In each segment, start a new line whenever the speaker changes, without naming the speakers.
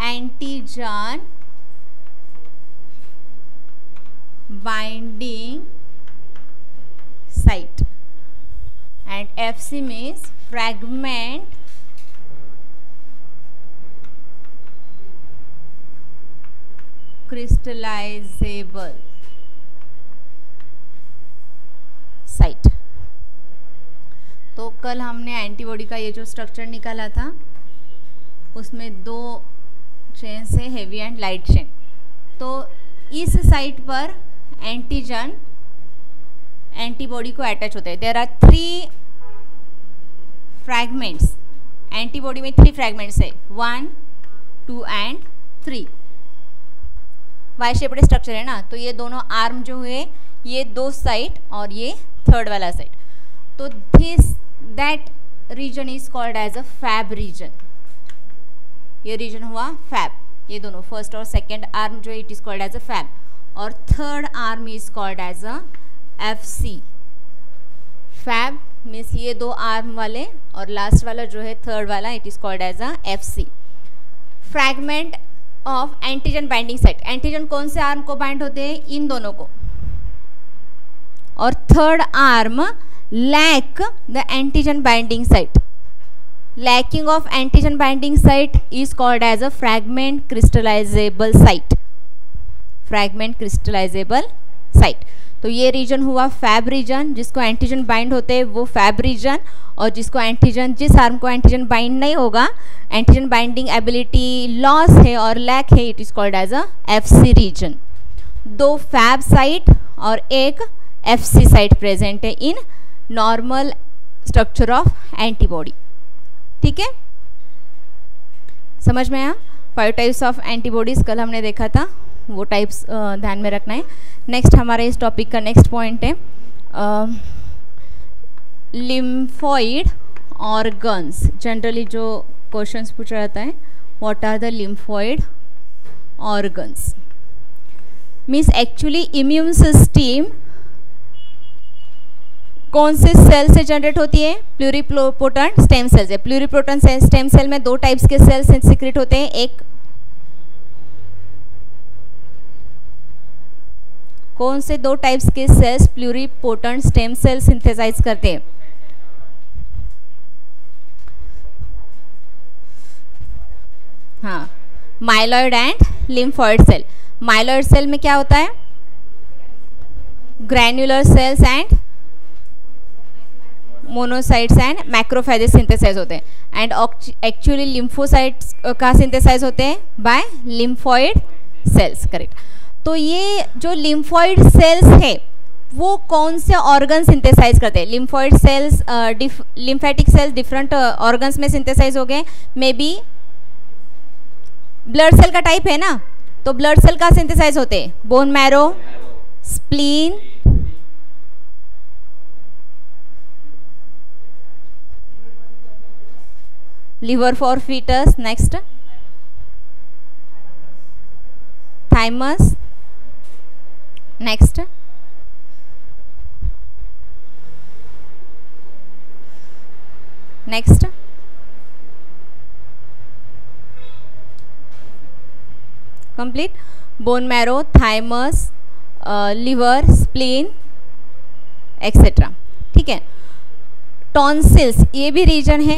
antigen binding site, and FC means fragment crystallizable site. तो कल हमने एंटीबॉडी का ये जो स्ट्रक्चर निकाला था उसमें दो चेन्स है, हेवी एंड लाइट चेन। तो इस साइट पर एंटीजन एंटीबॉडी को अटैच होते हैं। देयर आर 3 फ्रैगमेंट्स, एंटीबॉडी में 3 फ्रैगमेंट्स है, 1, 2 एंड 3। वाई शेप्ड स्ट्रक्चर है ना, तो ये दोनों आर्म जो हुए ये 2 साइड और ये 3rd वाला साइड। तो that region is called as a Fab region. ये रीजन हुआ फैब, ये दोनों फर्स्ट और सेकेंड आर्म जो है it is called as a Fab, और 3rd arm is called as a FC। Fab means ये 2 आर्म वाले और लास्ट वाला जो है 3rd वाला it is called as a FC। Fragment of antigen binding site, antigen कौन से आर्म को बाइंड होते हैं? इन दोनों को, और 3rd arm lack the antigen binding site. Lacking of antigen binding site is called as a fragment crystallizable site. Fragment crystallizable site. तो ये रीजन हुआ फैब रीजन, जिसको एंटीजन बाइंड होते हैं वो फैब रीजन, और जिसको एंटीजन, जिस आर्म को एंटीजन बाइंड नहीं होगा, एंटीजन बाइंडिंग एबिलिटी लॉस है और लैक है, it is called as a FC region. 2 fab site और एक FC साइट प्रेजेंट है in normal structure of antibody. ठीक है, समझ में आया? 5 टाइप्स ऑफ एंटीबॉडीज कल हमने देखा था, वो टाइप्स ध्यान में रखना है। नेक्स्ट हमारे इस टॉपिक का नेक्स्ट पॉइंट है लिम्फॉइड ऑर्गन्स। जनरली जो क्वेश्चंस पूछा जाता है, what are the lymphoid organs, means actually immune system कौन से सेल से जनरेट होती है? प्लूरिपोटेंट स्टेम सेल से। प्लूरिपोटेंट स्टेम सेल में 2 टाइप्स के सेल्स सिक्रेट होते हैं। एक कौन से 2 टाइप्स के cells pluripotent stem cell synthesize करते हैं? हाँ, myeloid and lymphoid cell. Myeloid cell में क्या होता है? Granular cells and monocytes and macrophages synthesize होते हैं। एंड एक्चुअली लिम्फोसाइट्स का सिंथेसाइज होते हैं बाय लिम्फॉइड सेल्स। करेक्ट। तो ये जो लिम्फॉइड सेल्स है वो कौन से ऑर्गन सिंथेसाइज करते हैं? Lymphoid sales, lymphatic sales different organs में सिंथेसाइज हो गए। मे बी ब्लड सेल का टाइप है ना, तो ब्लड सेल का सिंथेसाइज होते हैं bone marrow, spleen, liver for fetus, next thymus, next complete bone marrow, thymus, liver, spleen etc. ठीक है। टॉन्सिल्स ये भी रीजन है,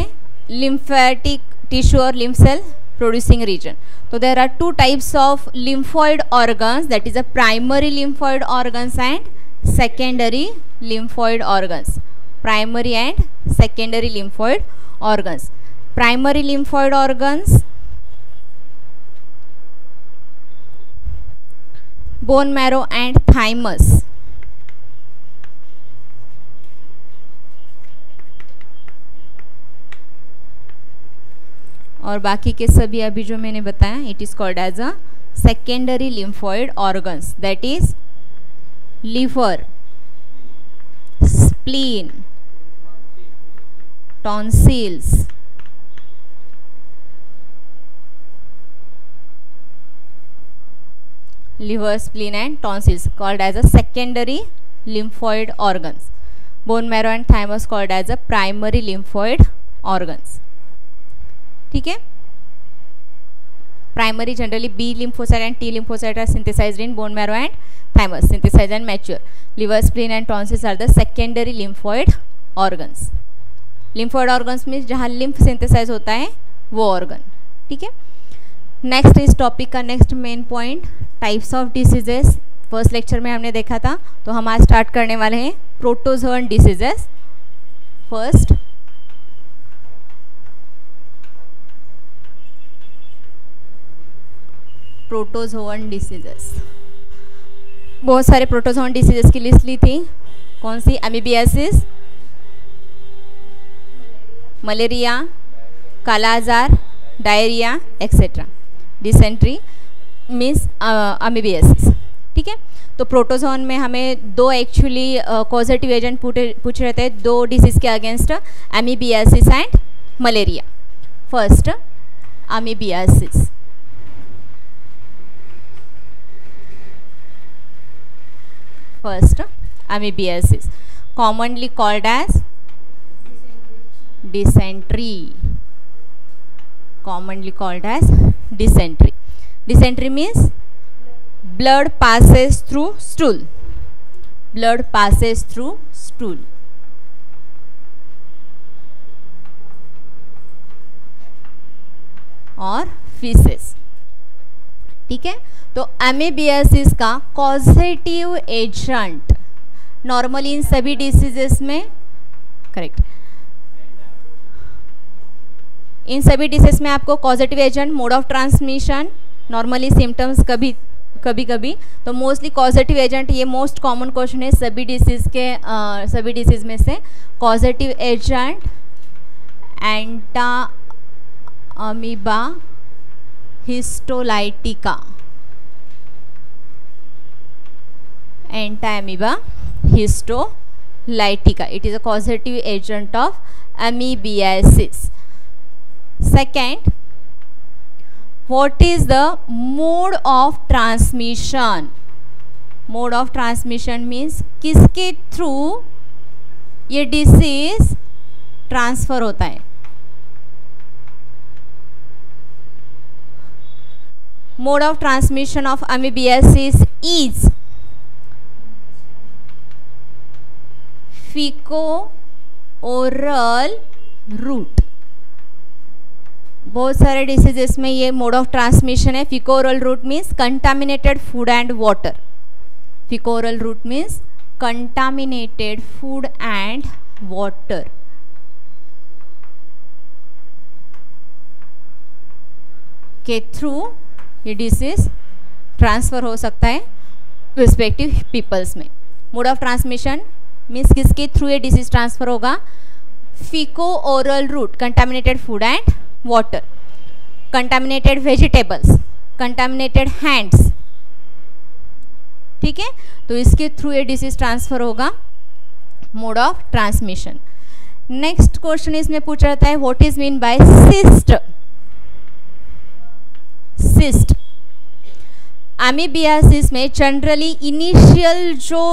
lymphatic tissue or lymph cell producing region. So there are 2 types of lymphoid organs, that is a primary lymphoid organs and secondary lymphoid organs. Primary and secondary lymphoid organs. Primary lymphoid organs, bone marrow and thymus. और बाकी के सभी अभी जो मैंने बताया it is called as a secondary lymphoid organs, that is liver, spleen, tonsils, liver, spleen and tonsils called as a secondary lymphoid organs. Bone marrow and thymus called as a primary lymphoid organs. ठीक है, Primary generally B lymphocyte and T lymphocyte are synthesized in bone marrow and thymus, synthesized and mature. Liver, spleen and tonsils are the secondary lymphoid organs. Lymphoid organs means जहाँ lymph synthesize होता है वो organ. ठीक है. Next इस topic का next main point types of diseases. First lecture में हमने देखा था, तो हम आज स्टार्ट करने वाले हैं protozoan diseases. First protozoan diseases. बहुत सारे प्रोटोजोअन डिसीजेस की लिस्ट ली थी. कौन सी? अमीबियासिस, मलेरिया, काला आजार, diarrhoea etcetera. Dysentery means amoebiasis. ठीक है. तो प्रोटोजोन में हमें दो एक्चुअली कॉजेटिव एजेंट पूछ रहे थे, दो डिसीज के against, amoebiasis and malaria. First amoebiasis. First amoebiasis commonly called as dysentery. Commonly called as dysentery. Dysentery means blood passes through stool. Blood passes through stool. और feces. ठीक है. तो amoebiasis का कॉजेटिव एजेंट नॉर्मली इन सभी diseases में, correct, इन सभी disease में आपको causative agent, mode of transmission, normally symptoms कभी कभी, तो मोस्टली कॉजेटिव एजेंट. ये मोस्ट कॉमन क्वेश्चन है सभी डिसीज में से. Causative agent entamoeba histolytica. Entamoeba histolytica, it is a causative agent of amoebiasis. Second, what is the mode of transmission? Mode of transmission means किसके through ये disease transfer होता है. Mode of transmission of amoebiasis is fecal-oral route. बहुत सारे diseases में ये mode of transmission है. Faeco oral route means contaminated food and water. Faeco oral route means contaminated food and water. के थ्रू ये डिसीज ट्रांसफर हो सकता है रिस्पेक्टिव पीपल्स में. मोड ऑफ ट्रांसमिशन मीन्स किसके थ्रू ये डिसीज ट्रांसफर होगा? Faeco oral route, contaminated food and water, contaminated vegetables, contaminated hands. ठीक है. तो इसके थ्रू ये डिसीज ट्रांसफर होगा. Mode of transmission. Next question इसमें पूछा जाता है, what is mean by cyst. Cyst amoebiasis में जनरली इनिशियल जो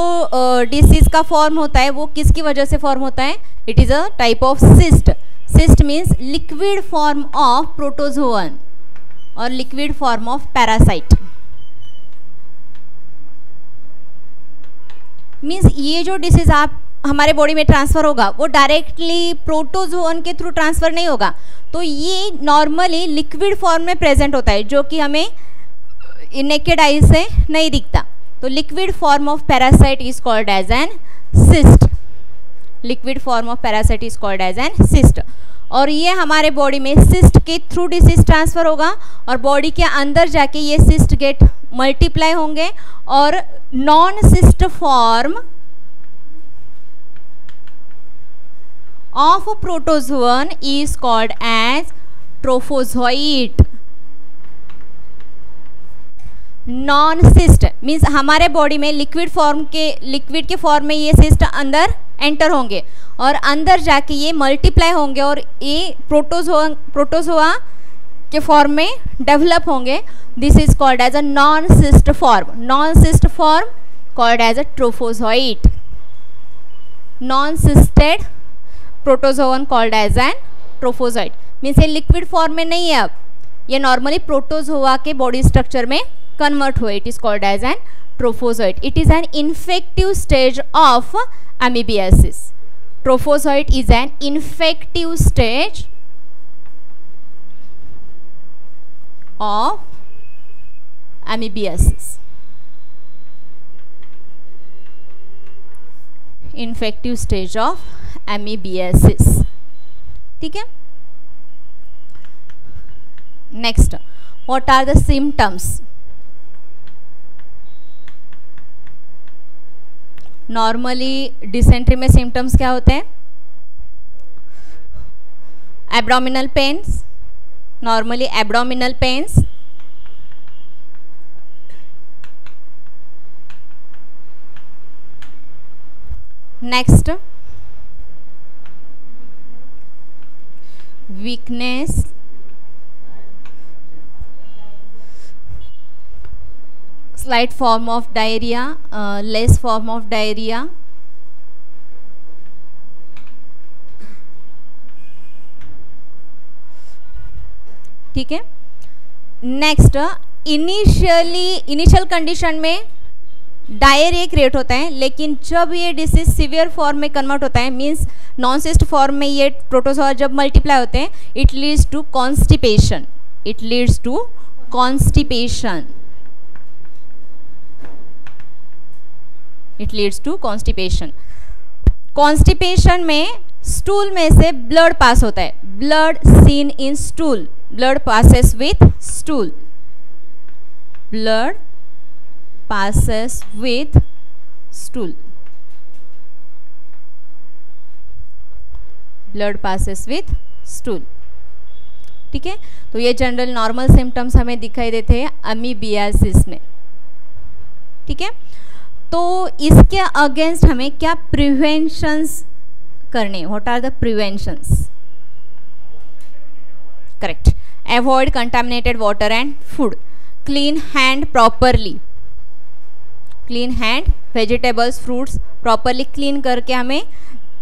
डिसीज का फॉर्म होता है वो किसकी वजह से फॉर्म होता है? It is a type of cyst. Cyst means liquid form of protozoan or liquid form of parasite. Means ये जो डिसीज आप हमारे बॉडी में ट्रांसफर होगा वो डायरेक्टली प्रोटोजोअन के थ्रू ट्रांसफर नहीं होगा. तो ये नॉर्मली लिक्विड फॉर्म में प्रेजेंट होता है जो कि हमें नेकेड आई से नहीं दिखता. तो liquid form of parasite is called as an cyst. Liquid form of parasite is called as an cyst. और ये हमारे बॉडी में सिस्ट के थ्रू डिसीज ट्रांसफर होगा और बॉडी के अंदर जाके ये सिस्ट गेट मल्टीप्लाई होंगे और non cyst form of protozoan is called as trophozoite. Non cyst means हमारे बॉडी में लिक्विड के फॉर्म में ये सिस्ट अंदर एंटर होंगे और अंदर जाके ये मल्टीप्लाई होंगे और ये प्रोटोजोआ के फॉर्म में डेवलप होंगे. This is called as a non cyst form. Non cyst form called as a trophozoite. Non cysted protozoan called as an trophozoite. Means ये लिक्विड फॉर्म में नहीं है. अब ये नॉर्मली प्रोटोजोआ के बॉडी स्ट्रक्चर में कन्वर्ट हुए, it is called as an trophozoite. It is an infective stage of amoebiasis. Trophozoite is an infective stage of amoebiasis. Infective stage of amoebiasis. ठीक है. Next, what are the symptoms? Normally dysentery में symptoms क्या होते हैं? Abdominal pains, normally abdominal pains, next weakness, slight form of diarrhea, less form of diarrhea, ठीक है. Next, initial condition में diarrhoea create होता है, लेकिन जब ये डिसीज सिवियर फॉर्म में कन्वर्ट होता है, मींस नॉन-सिस्ट फॉर्म में ये प्रोटोजोआ जब मल्टीप्लाई होते हैं, it leads to constipation. It leads to constipation. It leads to constipation. Constipation में स्टूल में से ब्लड पास होता है. Blood seen in stool. Blood passes with stool. Blood passes with stool. Blood passes with stool. ठीक है. तो ये general normal symptoms हमें दिखाई देते हैं अमीबियासिस में. ठीक है. तो इसके अगेंस्ट हमें क्या प्रिवेंशंस करने? What are the preventions? Correct. Avoid contaminated water and food. Clean hand properly. Clean hand. Vegetables fruits properly clean करके हमें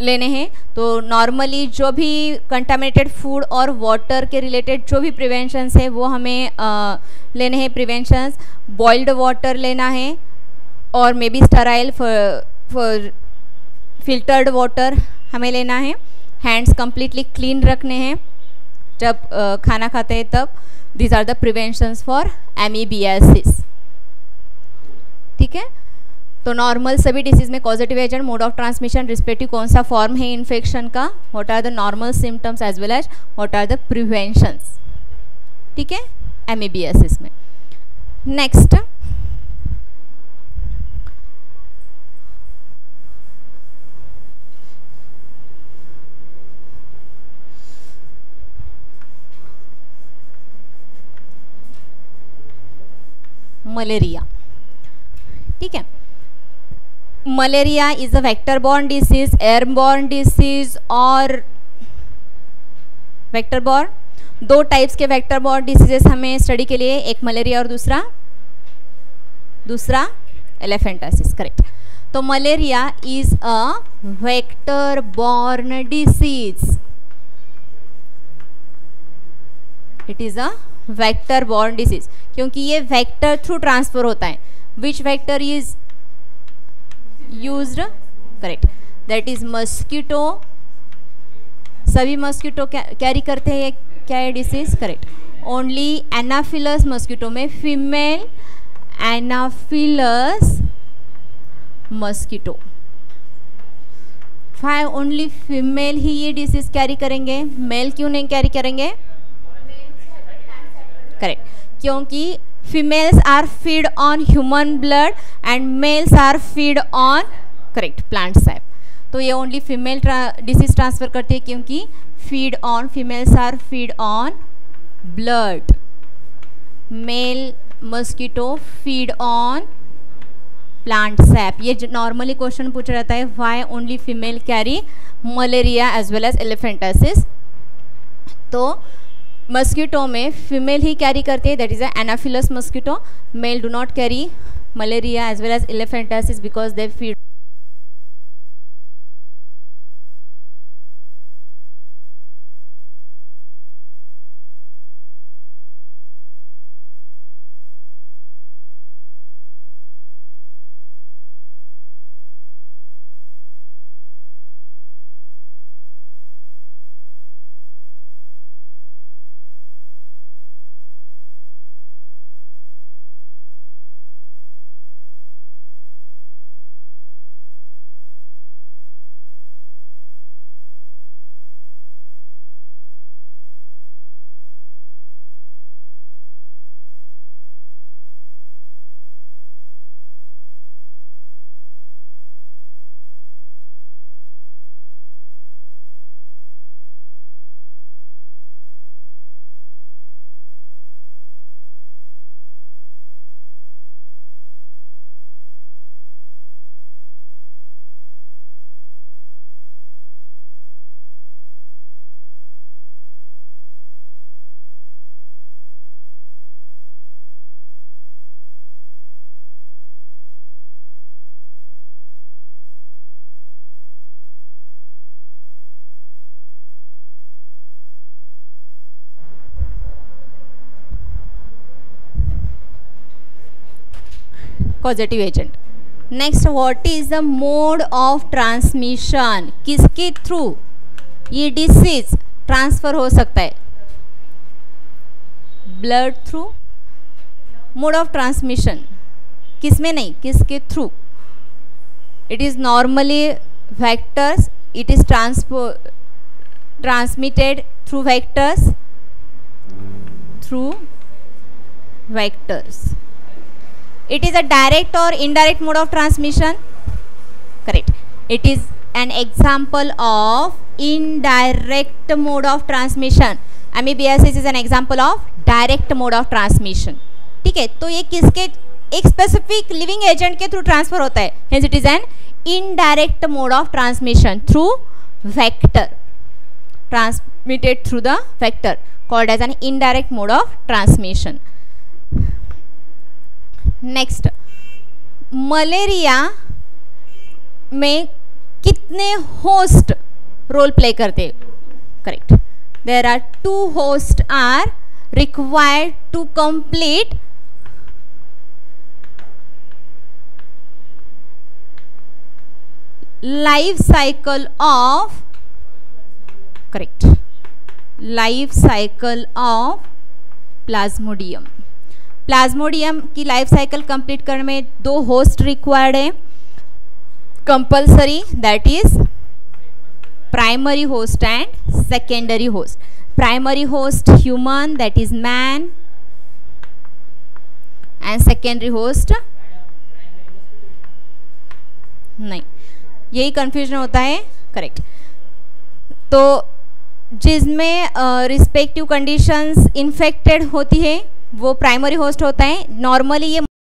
लेने हैं. तो नॉर्मली जो भी कंटामिनेटेड फूड और वाटर के रिलेटेड जो भी प्रिवेंशंस है वो हमें लेने हैं. प्रिवेंशंस, बॉइल्ड वाटर लेना है और may be Sterlite for filtered water हमें लेना है. हैंड्स कंप्लीटली क्लीन रखने हैं जब खाना खाते हैं तब. These are the preventions for amoebiasis. ठीक है. तो नॉर्मल सभी डिसीज में causative agent, mode of transmission, respective कौन सा फॉर्म है इन्फेक्शन का, what are the normal symptoms as well as what are the preventions. ठीक है. एमीबियासिस में नेक्स्ट मलेरिया. ठीक है. Malaria is a vector borne disease, airborne disease और वेक्टर बॉर्न. दो टाइप्स के वेक्टर बॉर्न डिसीजेस हमें स्टडी के लिए, एक मलेरिया और दूसरा एलिफेंटासिस. करेक्ट. तो malaria is a vector borne disease. It is a vector borne disease क्योंकि ये वेक्टर थ्रू ट्रांसफर होता है. Which vector is used? Correct. That is mosquito. सभी मस्कीटो कैरी करते हैं क्या है disease? Correct. Only anopheles mosquito में female anopheles mosquito. Only female ही ये डिसीज कैरी करेंगे, मेल क्यों नहीं कैरी करेंगे? करेक्ट. क्योंकि females are feed on human blood and males are feed on correct plant sap. तो ये ओनली फीमेल डिसीज ट्रांसफर करती है क्योंकि feed on, females are feed on blood. Male mosquito feed on plant sap. ये normally question पूछा जाता है, why only female carry malaria as well as elephantiasis. तो मस्कीटो में फीमेल ही कैरी करते हैं, that is anopheles mosquito. Male do not carry malaria as well as elephantiasis because they feed causative agent. Next, what is the mode of transmission, किसके through ये disease transfer हो सकता है? Blood through. Mode of transmission किसमें नहीं, किसके through? It is normally vectors, it is transmitted through vectors, it is a direct or indirect mode of transmission? Correct, it is an example of indirect mode of transmission. amoebiasis is an example of direct mode of transmission. ठीक है, तो ये किसके, एक specific living agent के through transfer होता है, hence it is an indirect mode of transmission through vector, transmitted through the vector, called as an indirect mode of transmission. Next, malaria में कितने होस्ट रोल प्ले करते? Correct, there are 2 host are required to complete life cycle of, correct, life cycle of plasmodium. Plasmodium की life cycle complete करने में 2 host required है compulsory, that is primary host and secondary host. Primary host human, that is man, and secondary host नहीं, यही confusion होता है। Correct, तो जिसमें रिस्पेक्टिव कंडीशंस इन्फेक्टेड होती है वो प्राइमरी होस्ट होता है। नॉर्मली ये